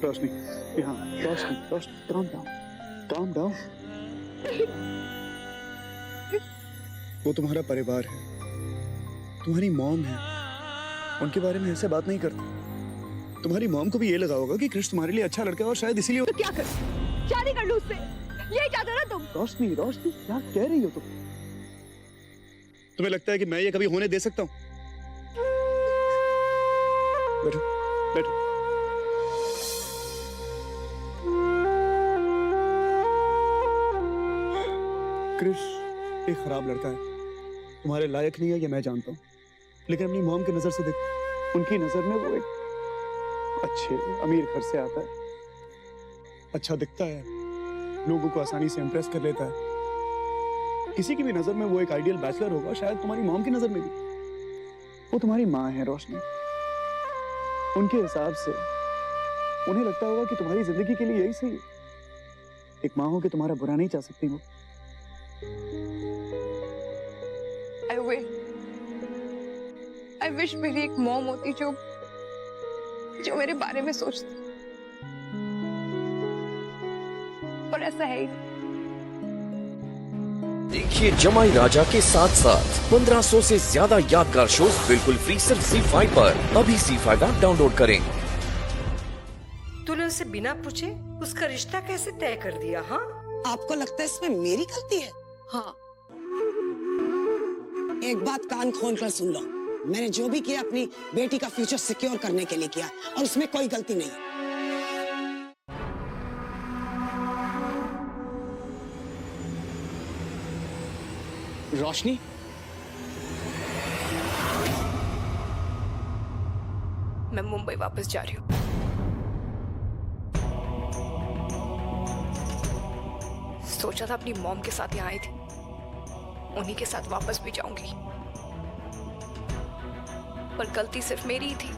रोशनी, यहाँ रोशनी, रोशनी, calm down, calm down। वो तुम्हारा परिवार है, तुम्हारी मॉम है, उनके बारे में ऐसे बात नहीं करते। तुम्हारी मॉम को भी ये लगा होगा कि कृष तुम्हारे लिए अच्छा लड़का है और शायद इसीलिए। तो क्या कर, शादी कर लूं उससे, ये क्या कर रहा तुम? रोशनी, रोशनी, क्या कह रही हो तुम? तुम्हें लगता है कि मैं ये कभी होने दे सकता हूँ? बैठो, बैठो। कृष एक खराब लड़का है, तुम्हारे लायक नहीं है ये मैं जानता हूँ, लेकिन अपनी मॉम की नजर से देखो, उनकी नजर में वो एक अच्छे अमीर घर से आता है, अच्छा दिखता है, लोगों को आसानी से इंप्रेस कर लेता है। किसी की भी नजर में वो एक आइडियल बैचलर होगा, शायद तुम्हारी मॉम की नजर में भी। वो तुम्हारी माँ है रोशनी, उनके हिसाब से उन्हें लगता होगा कि तुम्हारी जिंदगी के लिए यही सही है। एक माँ हो के तुम्हारा बुरा नहीं चाह सकती वो। I wish मेरी एक मॉम होती जो मेरे बारे में सोचती, पर ऐसा है ही। देखिए जमाई राजा के साथ साथ 1500 से ज्यादा यादगार शोज बिल्कुल फ्री सिर्फ ZEE5 पर। अभी ZEE5 ऐप डाउनलोड करें। तूने उसे बिना पूछे उसका रिश्ता कैसे तय कर दिया? हाँ, आपको लगता है इसमें मेरी गलती है? हाँ, एक बात कान खोल कर सुन लो, मैंने जो भी किया अपनी बेटी का फ्यूचर सिक्योर करने के लिए किया और उसमें कोई गलती नहीं है। रोशनी, मैं मुंबई वापस जा रही हूँ। सोचा था अपनी मॉम के साथ यहाँ आई थी, उन्हीं के साथ वापस भी जाऊंगी, पर गलती सिर्फ मेरी ही थी।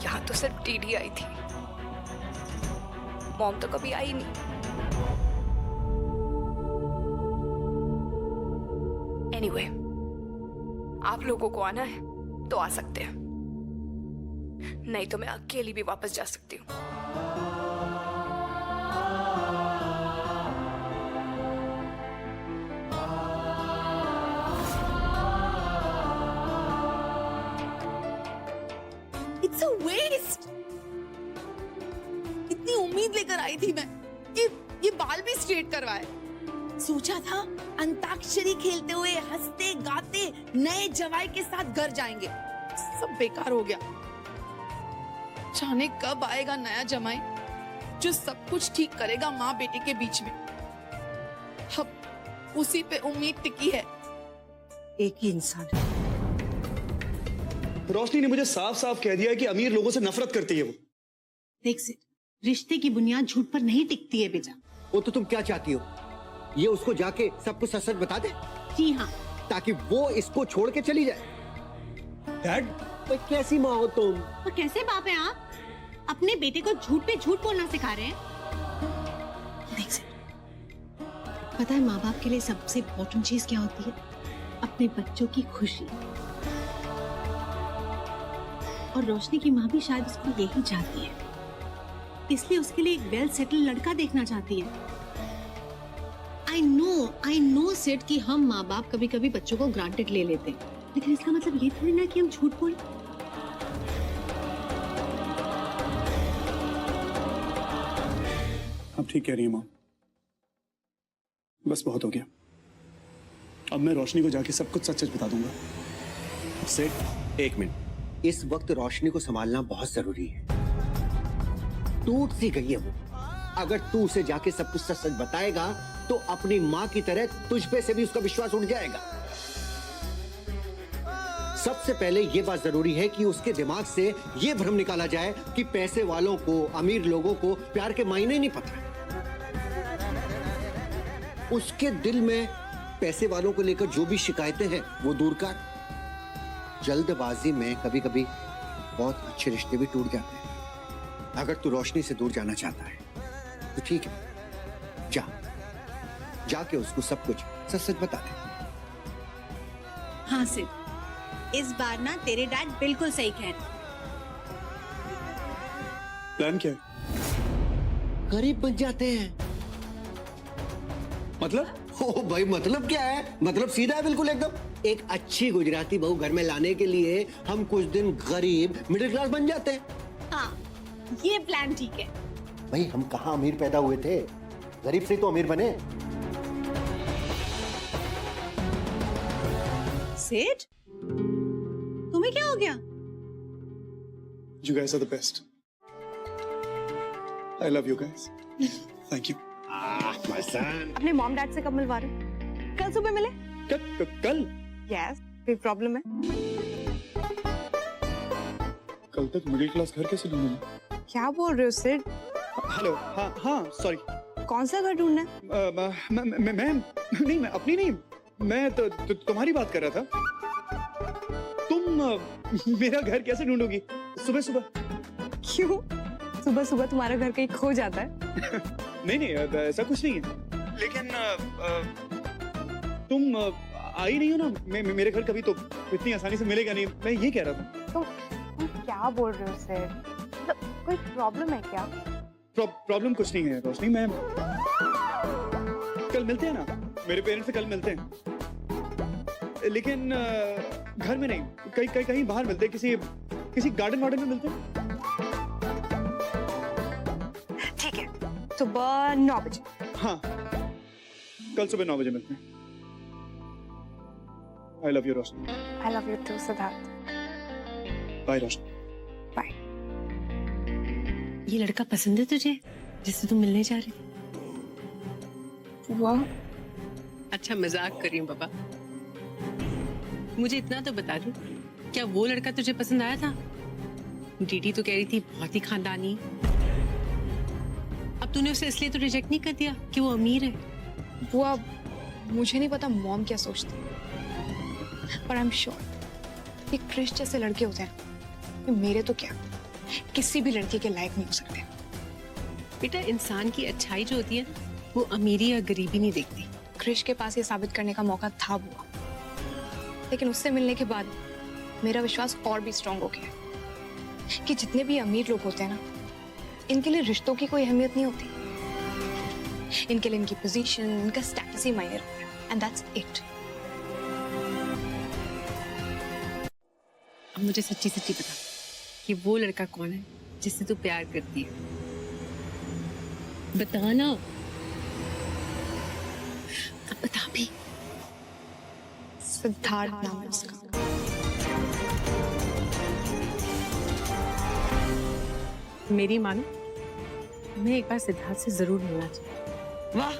यहाँ तो सिर्फ डीडी आई थी, मॉम तो कभी आई नहीं। एनीवे, आप लोगों को आना है तो आ सकते हैं, नहीं तो मैं अकेली भी वापस जा सकती हूँ। It's a waste. इतनी उम्मीद लेकर आई थी मैं कि ये बाल भी स्ट्रेट करवाए। सोचा था अंताक्षरी खेलते हुए हंसते गाते नए जवाई के साथ घर जाएंगे, सब बेकार हो गया। जाने कब आएगा नया जमाई जो सब कुछ ठीक करेगा माँ बेटे के बीच में। अब उसी पे उम्मीद टिकी है। एक ही इंसान है। रोशनी ने मुझे साफ साफ कह दिया है कि अमीर लोगों से नफरत करती है वो। देख सिड, रिश्ते की बुनियाद झूठ पर नहीं टिकती है बेटा। वो तो तुम क्या चाहती हो, ये उसको जाके सब कुछ सच बता दे? जी हाँ, ताकि वो इसको छोड़ के चली जाए। डैड, कैसी माँ हो तुम? तो कैसे बाप हैं आप? अपने बेटे को झूठ पे झूठ बोलना सिखा रहे हैं। देख सिड, पता है माँ बाप के लिए सबसे इम्पोर्टेंट चीज क्या होती है? अपने बच्चों की खुशी। और रोशनी की माँ भी शायद उसको यही चाहती है, इसलिए उसके लिए एक वेल सेटल लड़का देखना चाहती है। आई नो सेट कि हम माँ बाप कभी कभी बच्चों को ग्रांटेड ले लेते हैं, लेकिन इसका मतलब ये थोड़ी ना कि हम झूठ बोले। आप ठीक कह रही हैं माँ, बस बहुत हो गया। अब मैं रोशनी को जाके सब कुछ सच सच बता दूंगा। सेठ, एक मिनट, इस वक्त रोशनी को संभालना बहुत जरूरी है। टूट सी गई है वो। अगर तू उसे जाके सब कुछ सच सच बताएगा तो अपनी माँ की तरह तुझ पे से भी उसका विश्वास उठ जाएगा। सबसे पहले यह बात जरूरी है कि उसके दिमाग से यह भ्रम निकाला जाए कि पैसे वालों को, अमीर लोगों को प्यार के मायने नहीं पता। उसके दिल में पैसे वालों को लेकर जो भी शिकायतें हैं वो दूर कर। जल्दबाजी में कभी कभी बहुत अच्छे रिश्ते भी टूट जाते हैं। अगर तू रोशनी से दूर जाना चाहता है तो ठीक है, जाके उसको सब कुछ सच सच बता दे। हाँ सिड, इस बार ना तेरे डैड बिल्कुल सही कह रहे। प्लान क्या है? गरीब बन जाते हैं। मतलब? ओ भाई, मतलब क्या है? मतलब सीधा है बिल्कुल एकदम। एक अच्छी गुजराती बहू घर में लाने के लिए हम कुछ दिन गरीब मिडिल क्लास बन जाते हैं। हाँ, ये प्लान ठीक है। भाई हम कहाँ अमीर पैदा हुए थे, गरीब से ही तो अमीर बने। सेठ, तुम्हें क्या हो गया? You guys are the best. I love you guys. Thank you. अपने मॉम डैड से कब मिलवा रहे? कल सुबह मिले? कल? यस, कोई प्रॉब्लम है? कल तक मिडिल क्लास घर कैसे ढूंढूंगा? क्या बोल रहे हो सिड? हेलो, हाँ हाँ, सॉरी। कौन सा घर ढूंढना है? मैं अपनी नहीं, मैं तो तुम्हारी बात कर रहा था। तुम मेरा घर कैसे ढूंढोगी सुबह सुबह? क्यों? सुबह सुबह तुम्हारा घर कहीं खो जाता है? नहीं, ऐसा कुछ नहीं है, लेकिन तुम आई नहीं हो ना मेरे घर कभी, तो इतनी आसानी से मिलेगा नहीं। मैं ये कह रहा था। तुम क्या बोल रहे हो सिड? कोई प्रॉब्लम है क्या? प्रॉब्लम कुछ नहीं है रोशनी, मैं कल मिलते हैं ना, मेरे पेरेंट्स से कल मिलते हैं, लेकिन घर में नहीं, कहीं बाहर मिलते हैं, किसी गार्डन वार्डन में मिलते हैं। ठीक है, सुबह 9 बजे। हाँ, कल सुबह 9 बजे मिलते हैं। I love you Roshni. I love you too, Siddharth. Bye Roshni. Bye. ये लड़का पसंद है तुझे, जिससे तुम मिलने जा रहे? वाह, अच्छा मजाक कर रही हूँ बाबा। मुझे इतना तो बता दो, क्या वो लड़का तुझे पसंद आया था? डीडी तो कह रही थी बहुत ही खानदानी। अब तूने उसे इसलिए तो रिजेक्ट नहीं कर दिया कि वो अमीर है? बुआ, मुझे नहीं पता मॉम क्या सोचती, पर आई एम श्योर ये क्रिश जैसे लड़के होते हैं, ये मेरे तो क्या, किसी भी लड़के के लायक नहीं हो सकते। बेटा, इंसान की अच्छाई जो होती है वो अमीरी या गरीबी नहीं देखती। क्रिश के पास ये साबित करने का मौका था बुआ, लेकिन उससे मिलने के बाद मेरा विश्वास और भी स्ट्रांग हो गया कि जितने भी अमीर लोग होते हैं ना, इनके लिए रिश्तों की कोई अहमियत नहीं होती। इनके लिए इनकी पोजीशन, इनका स्टेटस ही मायने रखता है, एंड दैट्स इट। अब मुझे सच्ची सच्ची बता कि वो लड़का कौन है जिससे तू प्यार करती है? बता ना, अब बता भी। सिद्धार्थ नाम है उसका। मेरी मानो, मैं एक बार सिद्धार्थ से जरूर मिलना चाहिए। वाह,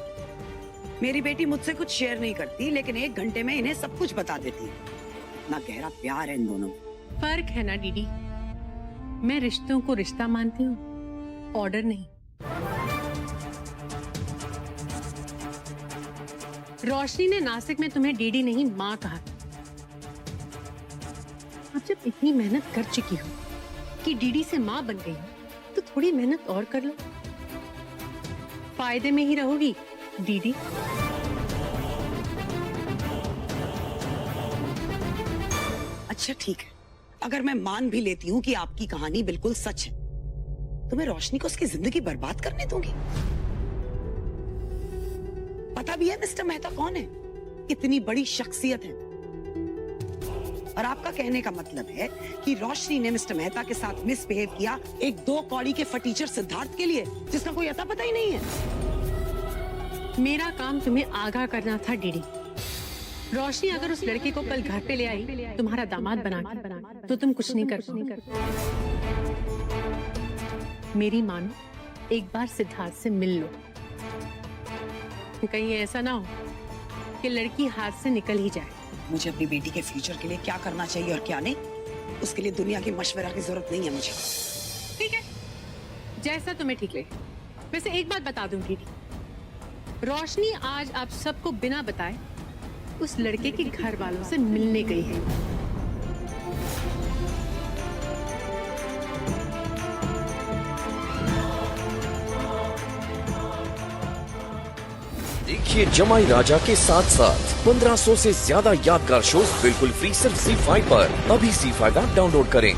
मेरी बेटी मुझसे कुछ शेयर नहीं करती, लेकिन 1 घंटे में इन्हें सब कुछ बता देती है। इतना गहरा प्यार है इन दोनों में। फर्क है ना दीदी, मैं रिश्तों को रिश्ता मानती हूँ, ऑर्डर नहीं। रोशनी ने नासिक में तुम्हें डीडी नहीं माँ कहा। अब जब इतनी मेहनत कर चुकी हो कि डीडी से माँ बन गई हो, तो थोड़ी मेहनत और कर लो, फायदे में ही रहोगी दीदी। अच्छा ठीक है, अगर मैं मान भी लेती हूँ कि आपकी कहानी बिल्कुल सच है, तो मैं रोशनी को उसकी जिंदगी बर्बाद करने दूंगी? पता भी है मिस्टर मेहता कौन है? इतनी बड़ी शख्सियत है। और आपका कहने का मतलब है कि रोशनी ने मिस्टर मेहता के साथ मिसबिहेव किया एक 2 कौड़ी के फटीचर सिद्धार्थ के लिए, जिसका कोई अता पता ही नहीं है। मेरा काम तुम्हें आगाह करना था डीडी। रोशनी अगर उस लड़के को कल घर पे ले आई तुम्हारा दामाद बना के, तो तुम कुछ नहीं कर पाओगे। मेरी मानो, एक बार सिद्धार्थ से मिल लो, कहीं ऐसा ना हो कि लड़की हाथ से निकल ही जाए। मुझे अपनी बेटी के फ्यूचर के लिए क्या करना चाहिए और क्या नहीं, उसके लिए दुनिया की मशवरा की जरूरत नहीं है मुझे। ठीक है, जैसा तुम्हें ठीक लगे। वैसे एक बात बता दूं दीदी, रोशनी आज आप सबको बिना बताए उस लड़के के घर वालों से मिलने गई है। देखिए जमाई राजा के साथ साथ 1500 से ज्यादा यादगार शोज बिल्कुल फ्री सिर्फ ZEE5 पर। अभी ZEE5 ऐप डाउनलोड करें।